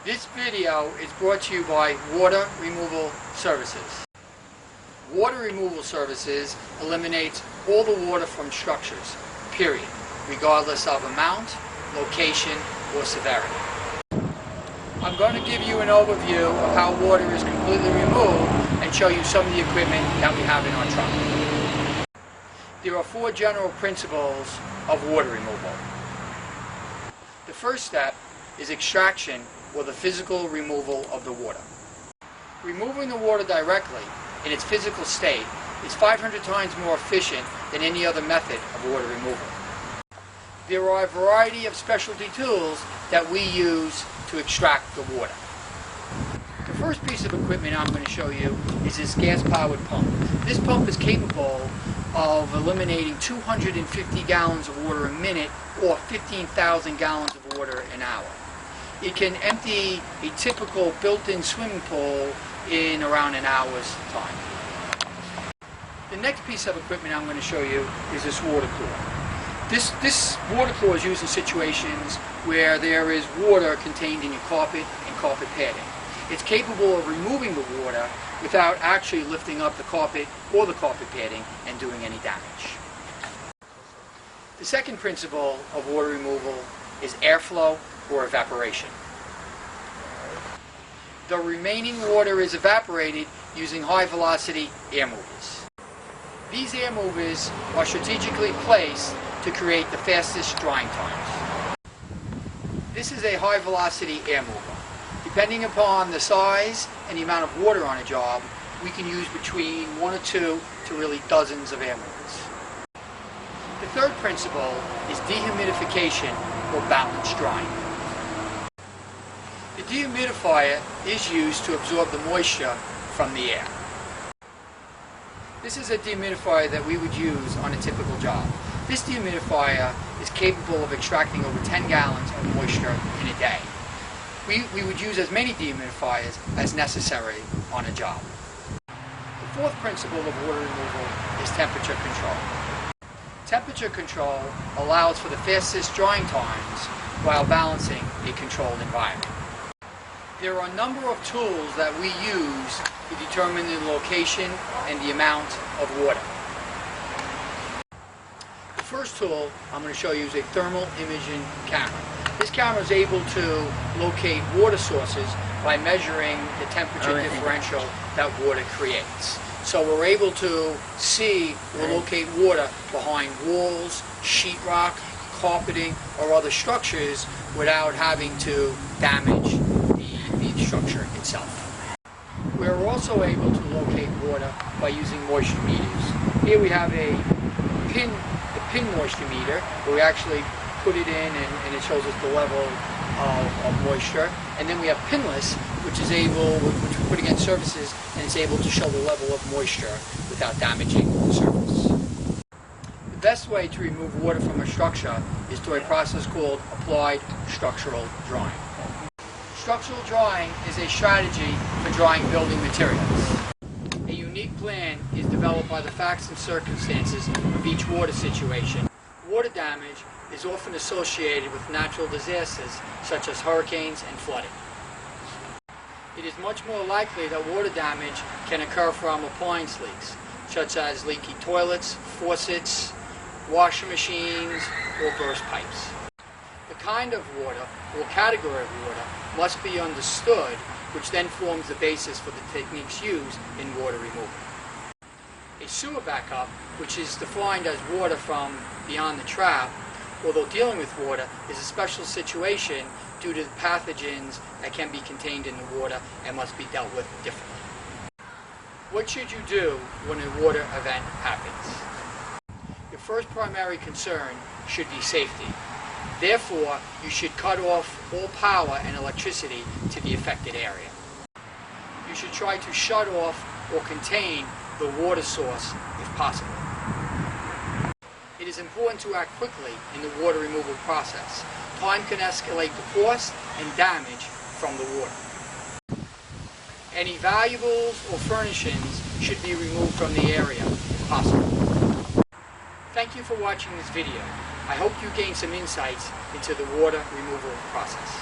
This video is brought to you by Water Removal Services. Water Removal Services eliminates all the water from structures, period, regardless of amount, location, or severity. I'm going to give you an overview of how water is completely removed and show you some of the equipment that we have in our truck. There are 4 general principles of water removal. The first step is extraction, or the physical removal of the water. Removing the water directly in its physical state is 500 times more efficient than any other method of water removal. There are a variety of specialty tools that we use to extract the water. The first piece of equipment I'm going to show you is this gas-powered pump. This pump is capable of eliminating 250 gallons of water a minute or 15,000 gallons of water an hour. It can empty a typical built-in swimming pool in around an hour's time. The next piece of equipment I'm going to show you is this water cooler. This water cooler is used in situations where there is water contained in your carpet and carpet padding. It's capable of removing the water without actually lifting up the carpet or the carpet padding and doing any damage. The second principle of water removal is airflow or evaporation. The remaining water is evaporated using high-velocity air movers. These air movers are strategically placed to create the fastest drying times. This is a high-velocity air mover. Depending upon the size and the amount of water on a job, we can use between 1 or 2 to really dozens of air movers. The third principle is dehumidification or balanced drying. The dehumidifier is used to absorb the moisture from the air. This is a dehumidifier that we would use on a typical job. This dehumidifier is capable of extracting over 10 gallons of moisture in a day. We would use as many dehumidifiers as necessary on a job. The fourth principle of water removal is temperature control. Temperature control allows for the fastest drying times while balancing a controlled environment. There are a number of tools that we use to determine the location and the amount of water. The first tool I'm going to show you is a thermal imaging camera. This camera is able to locate water sources by measuring the temperature differential that water creates. So we're able to see or locate water behind walls, sheetrock, carpeting, or other structures without having to damage the structure itself. We're also able to locate water by using moisture meters. Here we have a pin moisture meter where we actually put it in and it shows us the level of moisture. And then we have pinless, which we put against surfaces, and it's able to show the level of moisture without damaging the surface. The best way to remove water from a structure is through a process called applied structural drying. Structural drying is a strategy for drying building materials. A unique plan is developed by the facts and circumstances of each water situation. Water damage is often associated with natural disasters such as hurricanes and flooding. It is much more likely that water damage can occur from appliance leaks, such as leaky toilets, faucets, washing machines, or burst pipes. The kind of water or category of water must be understood, which then forms the basis for the techniques used in water removal. A sewer backup, which is defined as water from beyond the trap, although dealing with water, is a special situation due to the pathogens that can be contained in the water and must be dealt with differently. What should you do when a water event happens? Your first primary concern should be safety. Therefore, you should cut off all power and electricity to the affected area. You should try to shut off or contain the water source if possible. It is important to act quickly in the water removal process. Time can escalate the cost and damage from the water. Any valuables or furnishings should be removed from the area if possible. Thank you for watching this video. I hope you gained some insights into the water removal process.